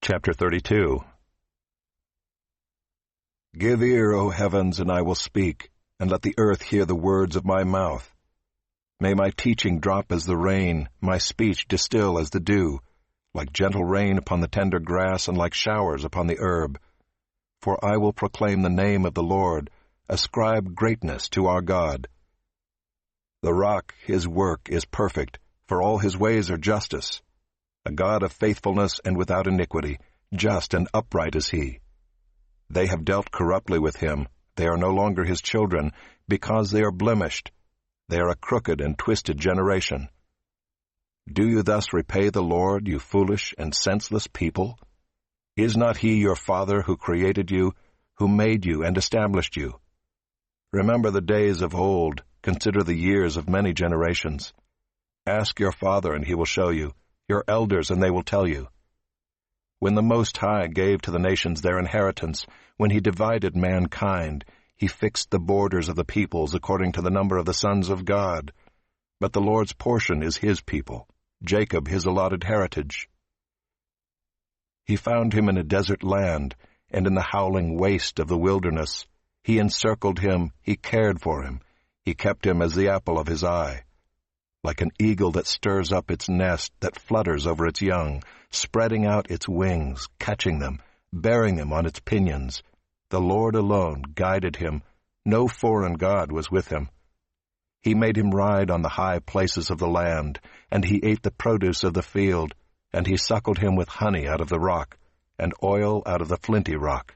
Chapter 32. Give ear, O heavens, and I will speak, and let the earth hear the words of my mouth. May my teaching drop as the rain, my speech distill as the dew, like gentle rain upon the tender grass and like showers upon the herb. For I will proclaim the name of the Lord, ascribe greatness to our God. The rock, his work, is perfect, for all his ways are justice. A God of faithfulness and without iniquity, just and upright is he. They have dealt corruptly with him. They are no longer his children, because they are blemished. They are a crooked and twisted generation. Do you thus repay the Lord, you foolish and senseless people? Is not he your Father who created you, who made you and established you? Remember the days of old, consider the years of many generations. Ask your father, and he will show you, your elders, and they will tell you. When the Most High gave to the nations their inheritance, when he divided mankind, he fixed the borders of the peoples according to the number of the sons of God. But the Lord's portion is his people, Jacob his allotted heritage. He found him in a desert land, and in the howling waste of the wilderness. He encircled him, he cared for him, he kept him as the apple of his eye. Like an eagle that stirs up its nest, that flutters over its young, spreading out its wings, catching them, bearing them on its pinions. The Lord alone guided him. No foreign god was with him. He made him ride on the high places of the land, and he ate the produce of the field, and he suckled him with honey out of the rock, and oil out of the flinty rock.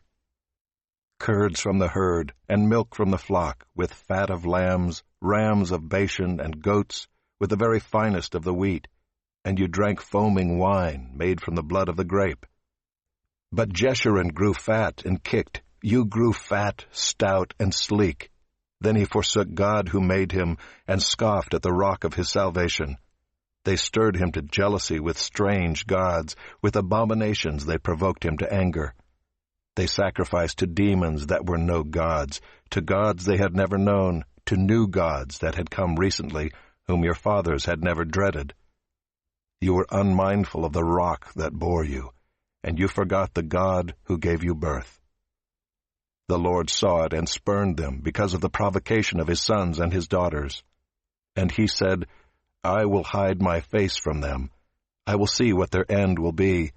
Curds from the herd, and milk from the flock, with fat of lambs, rams of Bashan, and goats, with the very finest of the wheat, and you drank foaming wine made from the blood of the grape. But Jeshurun grew fat and kicked. You grew fat, stout, and sleek. Then he forsook God who made him, and scoffed at the rock of his salvation. They stirred him to jealousy with strange gods. With abominations they provoked him to anger. They sacrificed to demons that were no gods, to gods they had never known, to new gods that had come recently, whom your fathers had never dreaded. You were unmindful of the rock that bore you, and you forgot the God who gave you birth. The Lord saw it and spurned them because of the provocation of his sons and his daughters. And he said, I will hide my face from them. I will see what their end will be,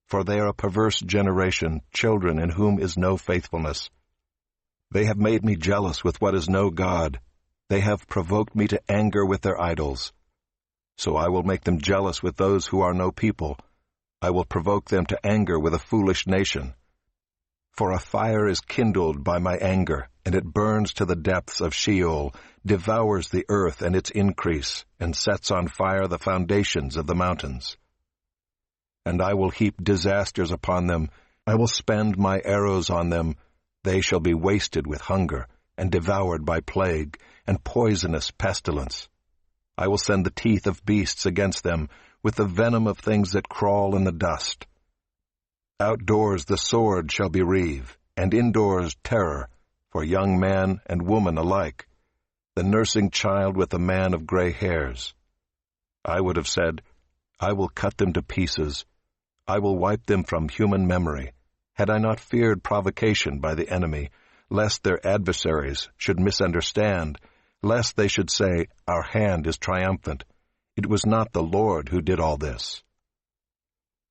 for they are a perverse generation, children in whom is no faithfulness. They have made me jealous with what is no God. They have provoked me to anger with their idols. So I will make them jealous with those who are no people. I will provoke them to anger with a foolish nation. For a fire is kindled by my anger, and it burns to the depths of Sheol, devours the earth and its increase, and sets on fire the foundations of the mountains. And I will heap disasters upon them. I will spend my arrows on them. They shall be wasted with hunger, and devoured by plague, and poisonous pestilence. I will send the teeth of beasts against them, with the venom of things that crawl in the dust. Outdoors the sword shall bereave, and indoors terror, for young man and woman alike, the nursing child with the man of gray hairs. I would have said, I will cut them to pieces. I will wipe them from human memory, had I not feared provocation by the enemy, lest their adversaries should misunderstand, lest they should say, Our hand is triumphant. It was not the Lord who did all this.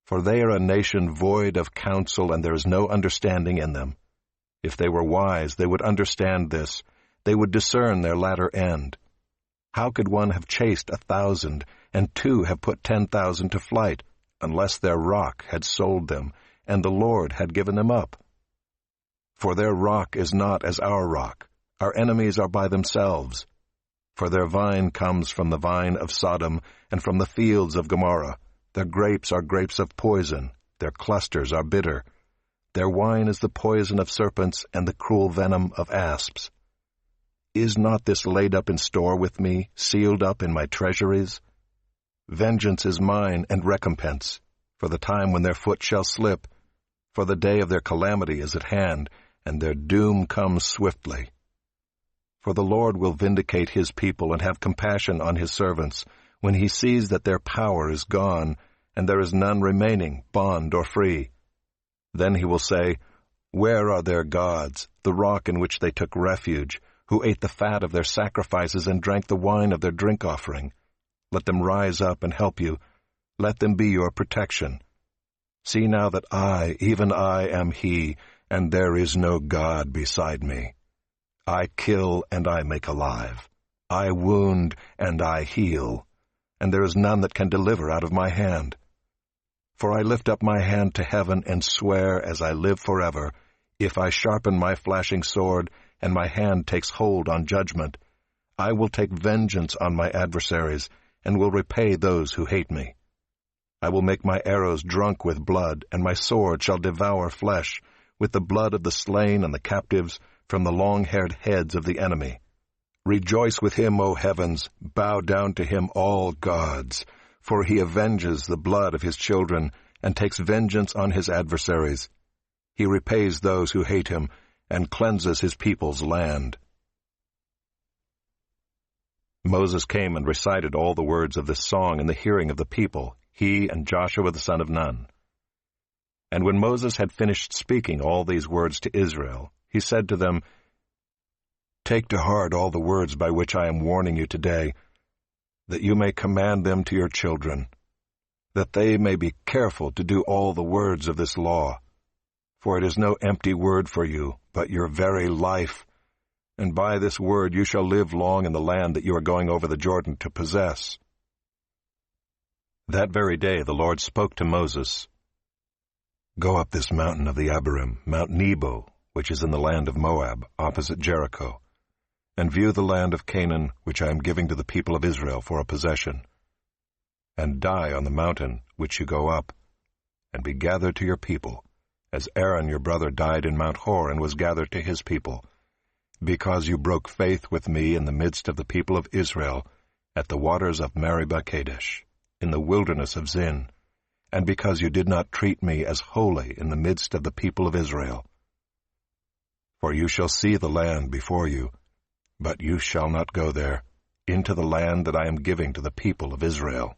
For they are a nation void of counsel, and there is no understanding in them. If they were wise, they would understand this. They would discern their latter end. How could one have chased 1,000, and two have put 10,000 to flight, unless their rock had sold them, and the Lord had given them up? For their rock is not as our rock. Our enemies are by themselves. For their vine comes from the vine of Sodom, and from the fields of Gomorrah. Their grapes are grapes of poison. Their clusters are bitter. Their wine is the poison of serpents, and the cruel venom of asps. Is not this laid up in store with me, sealed up in my treasuries? Vengeance is mine, and recompense, for the time when their foot shall slip. For the day of their calamity is at hand, and their doom comes swiftly. For the Lord will vindicate his people and have compassion on his servants, when he sees that their power is gone, and there is none remaining, bond or free. Then he will say, Where are their gods, the rock in which they took refuge, who ate the fat of their sacrifices and drank the wine of their drink offering? Let them rise up and help you. Let them be your protection. See now that I, even I, am he, and there is no God beside me. I kill and I make alive. I wound and I heal, and there is none that can deliver out of my hand. For I lift up my hand to heaven and swear as I live forever, if I sharpen my flashing sword and my hand takes hold on judgment, I will take vengeance on my adversaries and will repay those who hate me. I will make my arrows drunk with blood, and my sword shall devour flesh, with the blood of the slain and the captives, from the long-haired heads of the enemy. Rejoice with him, O heavens, bow down to him, all gods, for he avenges the blood of his children, and takes vengeance on his adversaries. He repays those who hate him, and cleanses his people's land. Moses came and recited all the words of this song in the hearing of the people, he and Joshua the son of Nun. And when Moses had finished speaking all these words to Israel, he said to them, Take to heart all the words by which I am warning you today, that you may command them to your children, that they may be careful to do all the words of this law. For it is no empty word for you, but your very life. And by this word you shall live long in the land that you are going over the Jordan to possess. That very day the Lord spoke to Moses, Go up this mountain of the Abarim, Mount Nebo, which is in the land of Moab, opposite Jericho, and view the land of Canaan, which I am giving to the people of Israel for a possession. And die on the mountain which you go up, and be gathered to your people, as Aaron your brother died in Mount Hor and was gathered to his people, because you broke faith with me in the midst of the people of Israel, at the waters of Meribah Kadesh, in the wilderness of Zin, and because you did not treat me as holy in the midst of the people of Israel. For you shall see the land before you, but you shall not go there, into the land that I am giving to the people of Israel.